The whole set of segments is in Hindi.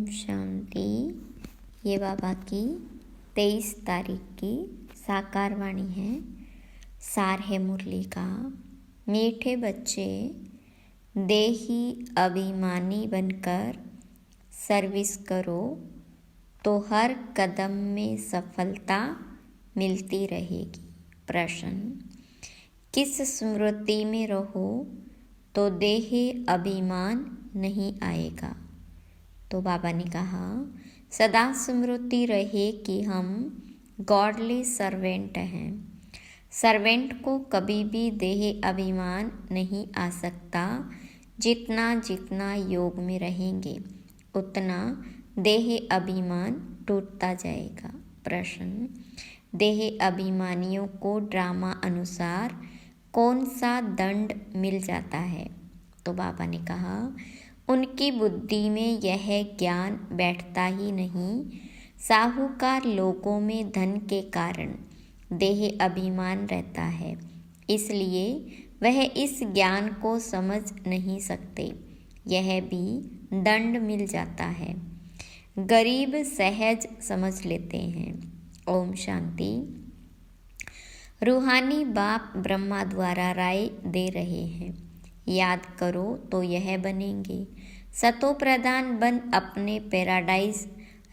शांति। ये बाबा की 23 तारीख की साकार वाणी है। सार है मुरली का। मीठे बच्चे, देही अभिमानी बनकर सर्विस करो तो हर कदम में सफलता मिलती रहेगी। प्रश्न, किस स्मृति में रहो तो देही अभिमान नहीं आएगा? तो बाबा ने कहा, सदा स्मृति रहे कि हम गॉडली सर्वेंट हैं। सर्वेंट को कभी भी देह अभिमान नहीं आ सकता। जितना जितना योग में रहेंगे उतना देह अभिमान टूटता जाएगा। प्रश्न, देह अभिमानियों को ड्रामा अनुसार कौन सा दंड मिल जाता है? तो बाबा ने कहा, उनकी बुद्धि में यह ज्ञान बैठता ही नहीं। साहूकार लोगों में धन के कारण देह अभिमान रहता है, इसलिए वह इस ज्ञान को समझ नहीं सकते। यह भी दंड मिल जाता है। गरीब सहज समझ लेते हैं। ओम शांति। रूहानी बाप ब्रह्मा द्वारा राय दे रहे हैं, याद करो तो यह बनेंगे। सतो प्रधान बन अपने पैराडाइज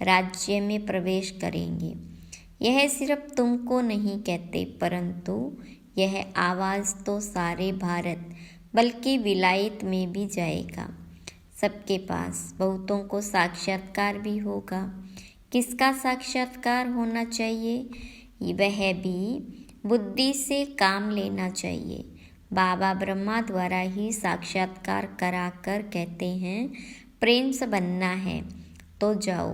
राज्य में प्रवेश करेंगे। यह सिर्फ तुमको नहीं कहते, परंतु यह आवाज़ तो सारे भारत बल्कि विलायत में भी जाएगा। सबके पास बहुतों को साक्षात्कार भी होगा। किसका साक्षात्कार होना चाहिए? वह भी बुद्धि से काम लेना चाहिए। बाबा ब्रह्मा द्वारा ही साक्षात्कार कराकर कहते हैं, प्रेम से बनना है तो जाओ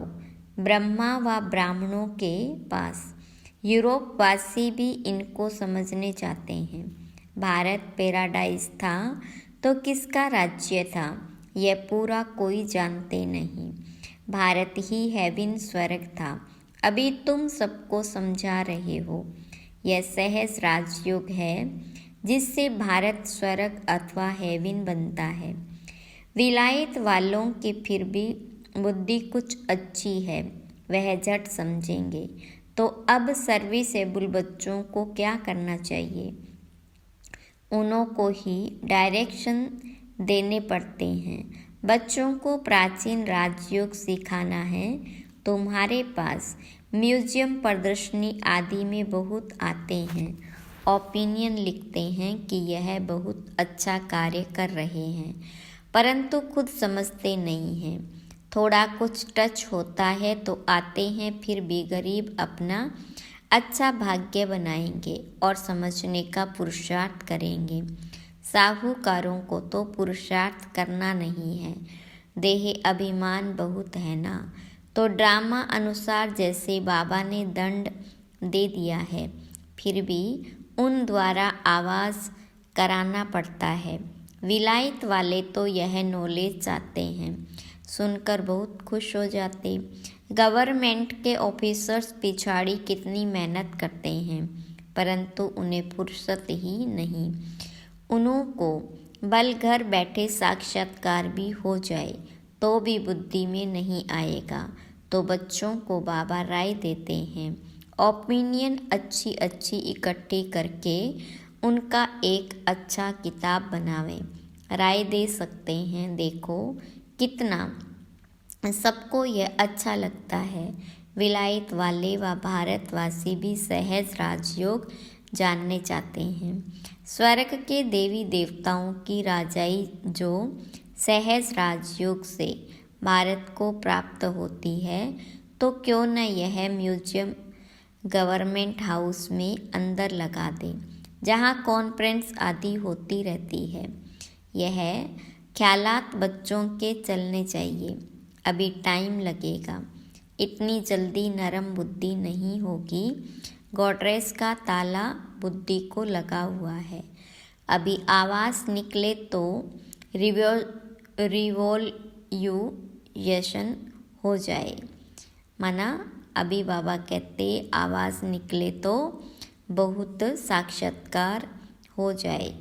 ब्रह्मा व ब्राह्मणों के पास। यूरोप वासी भी इनको समझने चाहते हैं। भारत पैराडाइज था तो किसका राज्य था, यह पूरा कोई जानते नहीं। भारत ही हेवन स्वर्ग था। अभी तुम सबको समझा रहे हो। यह सहज राजयोग है जिससे भारत स्वर्ग अथवा हेवन बनता है। विलायत वालों की फिर भी बुद्धि कुछ अच्छी है, वह झट समझेंगे। तो अब सर्विसेबल बच्चों को क्या करना चाहिए? उन्हों को ही डायरेक्शन देने पड़ते हैं। बच्चों को प्राचीन राजयोग सिखाना है। तुम्हारे पास म्यूजियम, प्रदर्शनी आदि में बहुत आते हैं, ओपिनियन लिखते हैं कि यह बहुत अच्छा कार्य कर रहे हैं, परंतु खुद समझते नहीं हैं। थोड़ा कुछ टच होता है तो आते हैं, फिर भी गरीब अपना अच्छा भाग्य बनाएंगे और समझने का पुरुषार्थ करेंगे। साहूकारों को तो पुरुषार्थ करना नहीं है, देह अभिमान बहुत है ना। तो ड्रामा अनुसार जैसे बाबा ने दंड दे दिया है, फिर भी उन द्वारा आवाज़ कराना पड़ता है। विलायत वाले तो यह नॉलेज चाहते हैं, सुनकर बहुत खुश हो जाते। गवर्नमेंट के ऑफिसर्स पिछाड़ी कितनी मेहनत करते हैं, परंतु उन्हें फुर्सत ही नहीं। उन्हों को बल घर बैठे साक्षात्कार भी हो जाए तो भी बुद्धि में नहीं आएगा। तो बच्चों को बाबा राय देते हैं, ओपिनियन अच्छी अच्छी इकट्ठी करके उनका एक अच्छा किताब बनावें। राय दे सकते हैं, देखो कितना सबको यह अच्छा लगता है। विलायत वाले व भारतवासी भी सहज राजयोग जानने चाहते हैं। स्वर्ग के देवी देवताओं की राजाई जो सहज राजयोग से भारत को प्राप्त होती है, तो क्यों न यह म्यूजियम गवर्नमेंट हाउस में अंदर लगा दे, जहाँ कॉन्फ्रेंस आदि होती रहती है। यह ख्यालात बच्चों के चलने चाहिए। अभी टाइम लगेगा, इतनी जल्दी नरम बुद्धि नहीं होगी। गॉड्रेज का ताला बुद्धि को लगा हुआ है। अभी आवाज़ निकले तो रिवॉल्यूशन हो जाए। माना अभी बाबा कहते आवाज़ निकले तो बहुत साक्षात्कार हो जाए।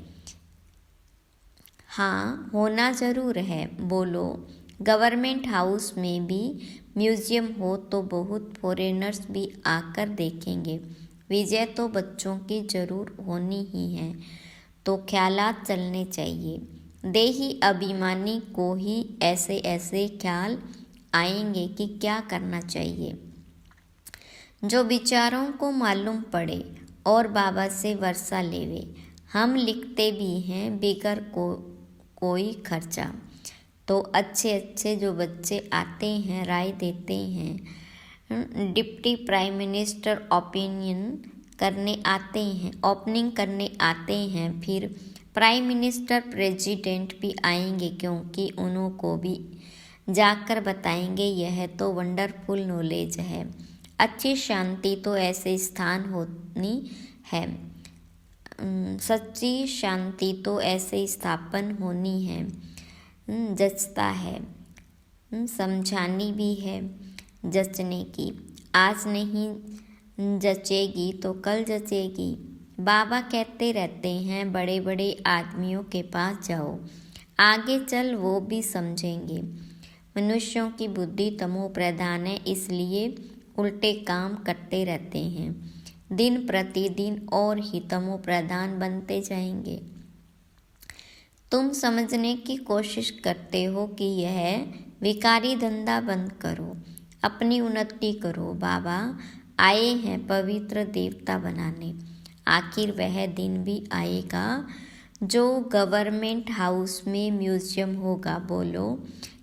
हाँ, होना ज़रूर है। बोलो, गवर्नमेंट हाउस में भी म्यूजियम हो तो बहुत फॉरेनर्स भी आकर देखेंगे। विजय तो बच्चों की जरूर होनी ही है, तो ख्यालात चलने चाहिए। देही अभिमानी को ही ऐसे ऐसे ख्याल आएंगे कि क्या करना चाहिए, जो विचारों को मालूम पड़े और बाबा से वर्षा लेवे। हम लिखते भी हैं बिगर कोई खर्चा। तो अच्छे अच्छे जो बच्चे आते हैं, राय देते हैं, डिप्टी प्राइम मिनिस्टर ओपनिंग करने आते हैं, फिर प्राइम मिनिस्टर प्रेसिडेंट भी आएंगे, क्योंकि उनको भी जाकर बताएंगे यह तो वंडरफुल नॉलेज है। अच्छी शांति तो ऐसे स्थान होनी है, सच्ची शांति तो ऐसे स्थापन होनी है, जचता है, समझानी भी है, जचने की। आज नहीं जचेगी तो कल जचेगी। बाबा कहते रहते हैं बड़े बड़े आदमियों के पास जाओ, आगे चल वो भी समझेंगे। मनुष्यों की बुद्धि तमो प्रधान है, इसलिए उल्टे काम करते रहते हैं। दिन प्रतिदिन और ही तमो प्रधान बनते जाएंगे। तुम समझने की कोशिश करते हो कि यह विकारी धंधा बंद करो, अपनी उन्नति करो। बाबा आए हैं पवित्र देवता बनाने। आखिर वह दिन भी आएगा जो गवर्नमेंट हाउस में म्यूजियम होगा। बोलो,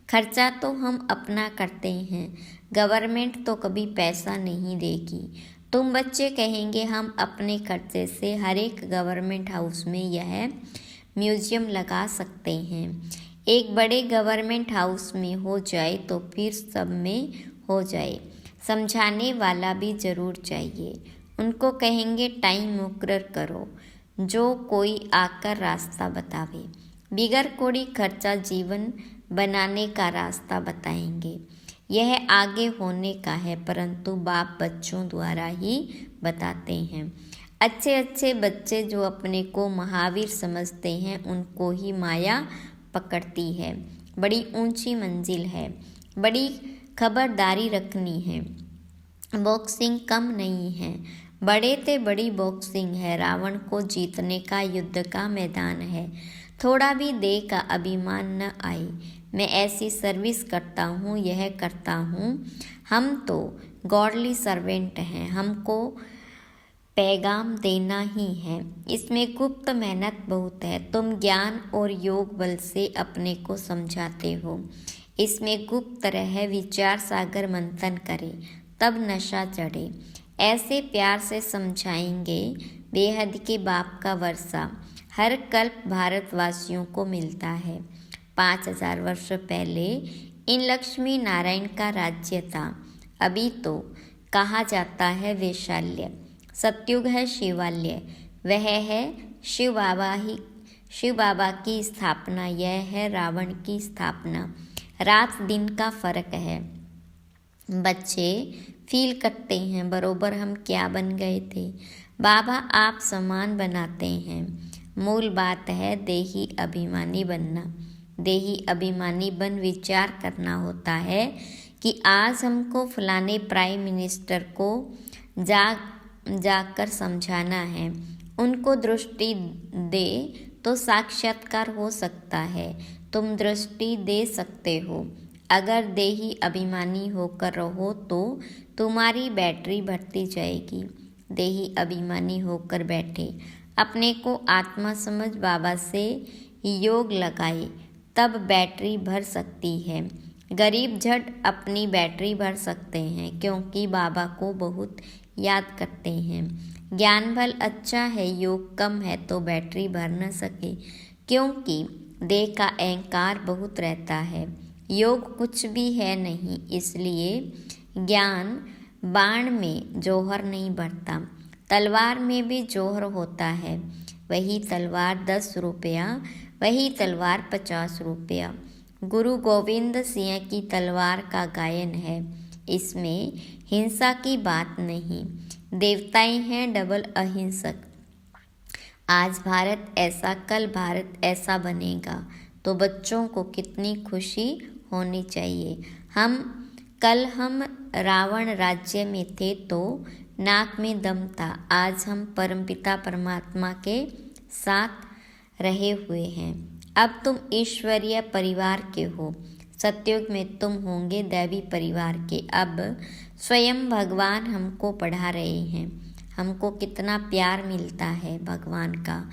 खर्चा तो हम अपना करते हैं, गवर्नमेंट तो कभी पैसा नहीं देगी। तुम बच्चे कहेंगे हम अपने खर्चे से हर एक गवर्नमेंट हाउस में यह म्यूजियम लगा सकते हैं। एक बड़े गवर्नमेंट हाउस में हो जाए तो फिर सब में हो जाए। समझाने वाला भी जरूर चाहिए। उनको कहेंगे टाइम मुकर्रर करो, जो कोई आकर रास्ता बतावे। बिगर कोई खर्चा जीवन बनाने का रास्ता बताएंगे। यह आगे होने का है, परंतु बाप बच्चों द्वारा ही बताते हैं। अच्छे अच्छे बच्चे जो अपने को महावीर समझते हैं, उनको ही माया पकड़ती है। बड़ी ऊंची मंजिल है, बड़ी खबरदारी रखनी है। बॉक्सिंग कम नहीं है, बड़े ते बड़ी बॉक्सिंग है। रावण को जीतने का युद्ध का मैदान है। थोड़ा भी देह का अभिमान न आए। मैं ऐसी सर्विस करता हूँ, यह करता हूँ। हम तो गॉडली सर्वेंट हैं, हमको पैगाम देना ही है। इसमें गुप्त मेहनत बहुत है। तुम ज्ञान और योग बल से अपने को समझाते हो। इसमें गुप्त रह विचार सागर मंथन करे, तब नशा चढ़े। ऐसे प्यार से समझाएंगे बेहद के बाप का वर्षा हर कल्प भारतवासियों को मिलता है। 5000 वर्ष पहले इन लक्ष्मी नारायण का राज्य था। अभी तो कहा जाता है वैशाल्य। सतयुग है शिवालय, वह है शिव बाबा की स्थापना। यह है रावण की स्थापना। रात दिन का फर्क है। बच्चे फील करते हैं बरोबर हम क्या बन गए थे। बाबा आप समान बनाते हैं। मूल बात है देही अभिमानी बनना। देही अभिमानी बन विचार करना होता है कि आज हमको फलाने प्राइम मिनिस्टर को जाकर समझाना है। उनको दृष्टि दे तो साक्षात्कार हो सकता है। तुम दृष्टि दे सकते हो। अगर देही अभिमानी होकर रहो तो तुम्हारी बैटरी बढ़ती जाएगी। देही अभिमानी होकर बैठे, अपने को आत्मा समझ बाबा से योग लगाए, तब बैटरी भर सकती है। गरीब झट अपनी बैटरी भर सकते हैं, क्योंकि बाबा को बहुत याद करते हैं। ज्ञान बल अच्छा है, योग कम है तो बैटरी भर न सके, क्योंकि देह का अहंकार बहुत रहता है। योग कुछ भी है नहीं, इसलिए ज्ञान बाण में जौहर नहीं बढ़ता। तलवार में भी जौहर होता है। वही तलवार 10 रुपया, वही तलवार 50 रुपया। गुरु गोविंद सिंह की तलवार का गायन है। इसमें हिंसा की बात नहीं। देवताएं हैं डबल अहिंसक। आज भारत ऐसा, कल भारत ऐसा बनेगा तो बच्चों को कितनी खुशी होनी चाहिए। कल हम रावण राज्य में थे तो नाक में दम था, आज हम परमपिता परमात्मा के साथ रहे हुए हैं। अब तुम ईश्वरीय परिवार के हो, सतयुग में तुम होंगे दैवी परिवार के। अब स्वयं भगवान हमको पढ़ा रहे हैं, हमको कितना प्यार मिलता है भगवान का।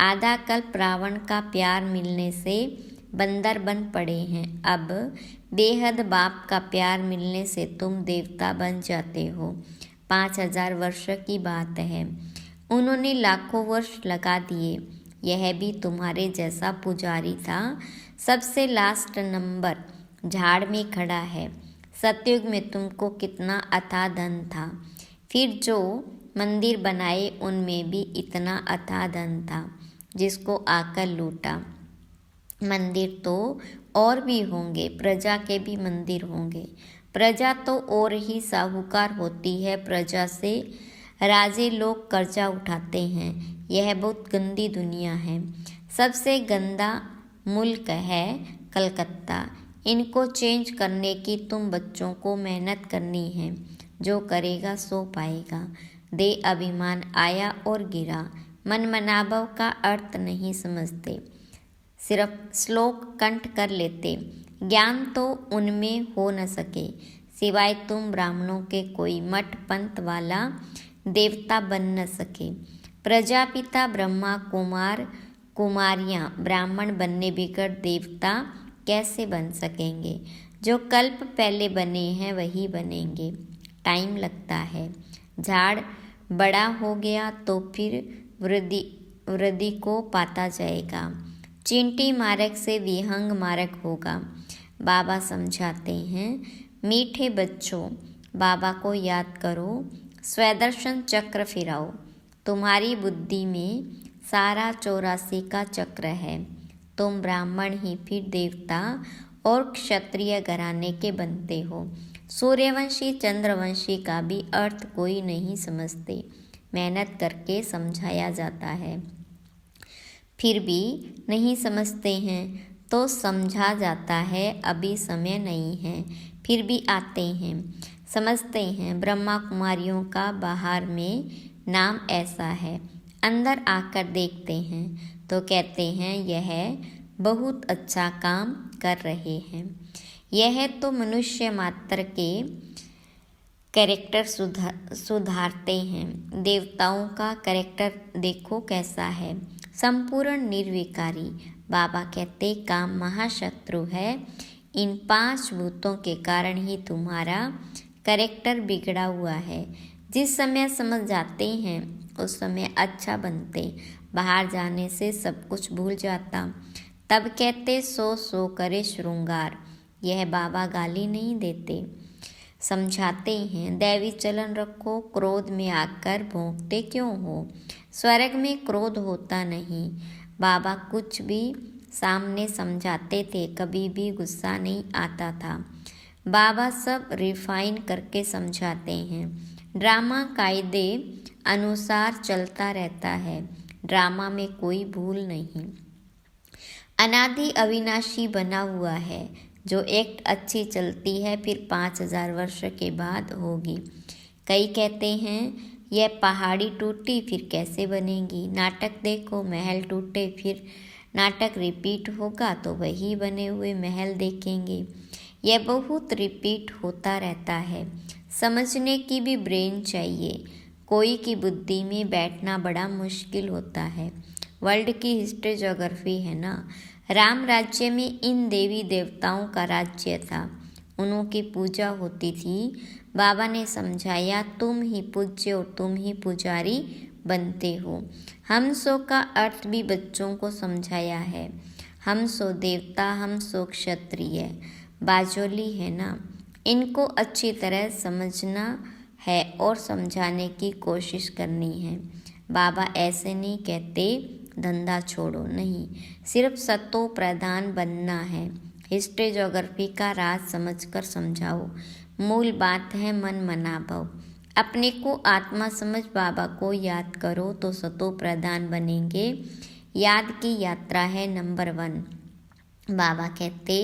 आधा कल्प रावण का प्यार मिलने से बंदर बन पड़े हैं, अब बेहद बाप का प्यार मिलने से तुम देवता बन जाते हो। 5000 वर्ष की बात है, उन्होंने लाखों वर्ष लगा दिए। यह भी तुम्हारे जैसा पुजारी था, सबसे लास्ट नंबर झाड़ में खड़ा है। सतयुग में तुमको कितना अथाह धन था, फिर जो मंदिर बनाए उनमें भी इतना अथाह धन था जिसको आकर लूटा। मंदिर तो और भी होंगे, प्रजा के भी मंदिर होंगे। प्रजा तो और ही साहूकार होती है, प्रजा से राजे लोग कर्जा उठाते हैं। यह बहुत गंदी दुनिया है, सबसे गंदा मुल्क है कलकत्ता। इनको चेंज करने की तुम बच्चों को मेहनत करनी है, जो करेगा सो पाएगा। दे अभिमान आया और गिरा, मन मनाभव का अर्थ नहीं समझते, सिर्फ श्लोक कंठ कर लेते। ज्ञान तो उनमें हो न सके, सिवाय तुम ब्राह्मणों के कोई मठ पंथ वाला देवता बन न सके। प्रजापिता ब्रह्मा कुमार कुमारियाँ ब्राह्मण बनने बिगड़ देवता कैसे बन सकेंगे? जो कल्प पहले बने हैं वही बनेंगे, टाइम लगता है। झाड़ बड़ा हो गया तो फिर वृद्धि को पाता जाएगा। चींटी मार्ग से विहंग मार्ग होगा। बाबा समझाते हैं, मीठे बच्चों बाबा को याद करो, स्वदर्शन चक्र फिराओ। तुम्हारी बुद्धि में सारा 84 का चक्र है। तुम ब्राह्मण ही फिर देवता और क्षत्रिय घराने के बनते हो। सूर्यवंशी चंद्रवंशी का भी अर्थ कोई नहीं समझते, मेहनत करके समझाया जाता है, फिर भी नहीं समझते हैं तो समझा जाता है अभी समय नहीं है, फिर भी आते हैं, समझते हैं। ब्रह्मा कुमारियों का बाहर में नाम ऐसा है, अंदर आकर देखते हैं तो कहते हैं यह बहुत अच्छा काम कर रहे हैं। यह तो मनुष्य मात्र के कैरेक्टर सुधारते हैं। देवताओं का कैरेक्टर देखो कैसा है, संपूर्ण निर्विकारी। बाबा कहते काम महाशत्रु है, इन 5 भूतों के कारण ही तुम्हारा कैरेक्टर बिगड़ा हुआ है। जिस समय समझ जाते हैं उस समय अच्छा बनते, बाहर जाने से सब कुछ भूल जाता। तब कहते सो करे श्रृंगार। यह बाबा गाली नहीं देते, समझाते हैं। दैवी चलन रखो, क्रोध में आकर भोंकते क्यों हो? स्वर्ग में क्रोध होता नहीं। बाबा कुछ भी सामने समझाते थे, कभी भी गुस्सा नहीं आता था। बाबा सब रिफाइन करके समझाते हैं। ड्रामा कायदे अनुसार चलता रहता है, ड्रामा में कोई भूल नहीं। अनादि अविनाशी बना हुआ है, जो एक्ट अच्छी चलती है फिर 5000 वर्ष के बाद होगी। कई कहते हैं यह पहाड़ी टूटी फिर कैसे बनेगी? नाटक देखो, महल टूटे फिर नाटक रिपीट होगा तो वही बने हुए महल देखेंगे। यह बहुत रिपीट होता रहता है। समझने की भी ब्रेन चाहिए, कोई की बुद्धि में बैठना बड़ा मुश्किल होता है। वर्ल्ड की हिस्ट्री ज्योग्राफी है ना। राम राज्य में इन देवी देवताओं का राज्य था, उन्हों की पूजा होती थी। बाबा ने समझाया तुम ही पूज्य और तुम ही पुजारी बनते हो। हम सो का अर्थ भी बच्चों को समझाया है। हम सो देवता, हम सो क्षत्रिय। बाजोली है ना, इनको अच्छी तरह समझना है और समझाने की कोशिश करनी है। बाबा ऐसे नहीं कहते धंधा छोड़ो, नहीं, सिर्फ सतो प्रधान बनना है। हिस्ट्री ज्योग्राफी का राज समझकर समझाओ। मूल बात है मन मनाभव। अपने को आत्मा समझ बाबा को याद करो तो सतो प्रधान बनेंगे। याद की यात्रा है नंबर 1। बाबा कहते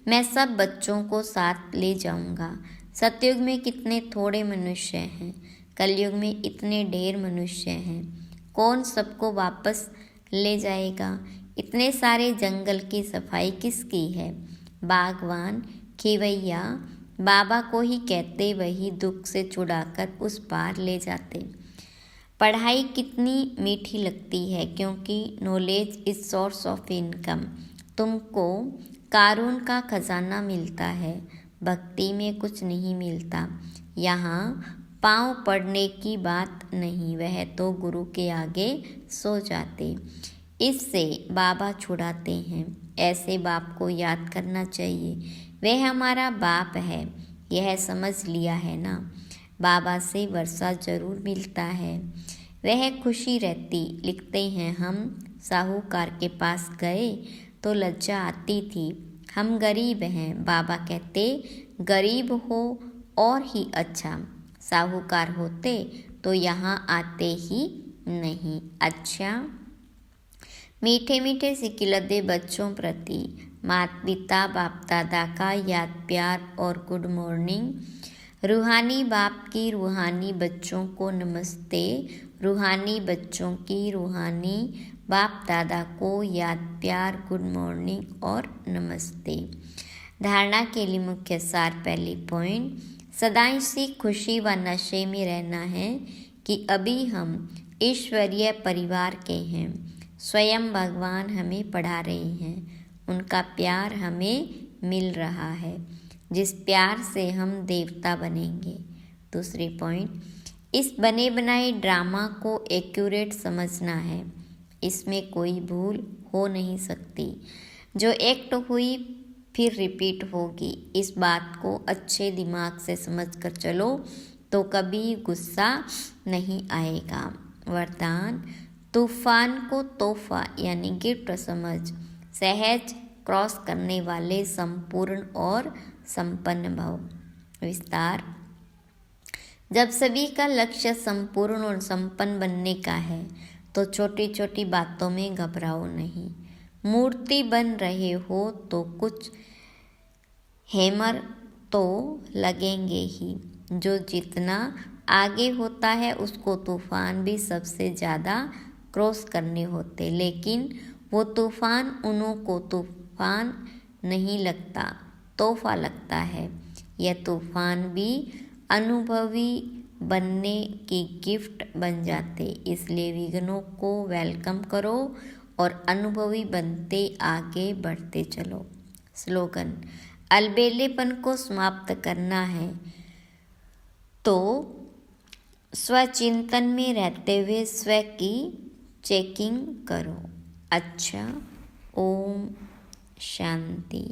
मैं सब बच्चों को साथ ले जाऊंगा। सतयुग में कितने थोड़े मनुष्य हैं, कलयुग में इतने ढेर मनुष्य हैं। कौन सबको वापस ले जाएगा? इतने सारे जंगल की सफाई किसकी है? बागवान खिवैया बाबा को ही कहते, वही दुख से छुड़ाकर उस पार ले जाते। पढ़ाई कितनी मीठी लगती है, क्योंकि knowledge is source of income. तुमको कारून का खजाना मिलता है, भक्ति में कुछ नहीं मिलता। यहाँ पाँव पड़ने की बात नहीं, वह तो गुरु के आगे सो जाते। इससे बाबा छुड़ाते हैं। ऐसे बाप को याद करना चाहिए, वह हमारा बाप है, यह समझ लिया है ना। बाबा से वर्षा जरूर मिलता है, वह खुशी रहती। लिखते हैं, हम साहूकार के पास गए तो लज्जा आती थी, हम गरीब हैं। बाबा कहते, गरीब हो और ही अच्छा, साहूकार होते तो यहाँ आते ही नहीं। अच्छा, मीठे मीठे सिकिलदे बच्चों प्रति माता पिता बाप दादा का याद प्यार और गुड मॉर्निंग। रूहानी बाप की रूहानी बच्चों को नमस्ते, रूहानी बच्चों की रूहानी बाप दादा को याद प्यार गुड मॉर्निंग और नमस्ते। धारणा के लिए मुख्य सार। पहली पॉइंट, सदा इसी खुशी व नशे में रहना है कि अभी हम ईश्वरीय परिवार के हैं। स्वयं भगवान हमें पढ़ा रहे हैं, उनका प्यार हमें मिल रहा है, जिस प्यार से हम देवता बनेंगे। दूसरी पॉइंट, इस बने बनाए ड्रामा को एक्यूरेट समझना है, इसमें कोई भूल हो नहीं सकती। जो एक्ट हुई फिर रिपीट होगी, इस बात को अच्छे दिमाग से समझकर चलो तो कभी गुस्सा नहीं आएगा। वरदान, तूफान को तोहफा यानी गिफ्ट समझ, सहज क्रॉस करने वाले संपूर्ण और संपन्न भव। विस्तार, जब सभी का लक्ष्य संपूर्ण और संपन्न बनने का है तो छोटी छोटी बातों में घबराओ नहीं। मूर्ति बन रहे हो तो कुछ हैमर तो लगेंगे ही। जो जितना आगे होता है उसको तूफान भी सबसे ज़्यादा क्रॉस करने होते, लेकिन वो तूफान उन्हों को तूफान नहीं लगता, तोहफा लगता है। यह तूफान भी अनुभवी बनने की गिफ्ट बन जाते। इसलिए विघ्नों को वेलकम करो और अनुभवी बनते आगे बढ़ते चलो। स्लोगन, अलबेलेपन को समाप्त करना है तो स्वचिंतन में रहते हुए स्व की चेकिंग करो। अच्छा, ओम शांति।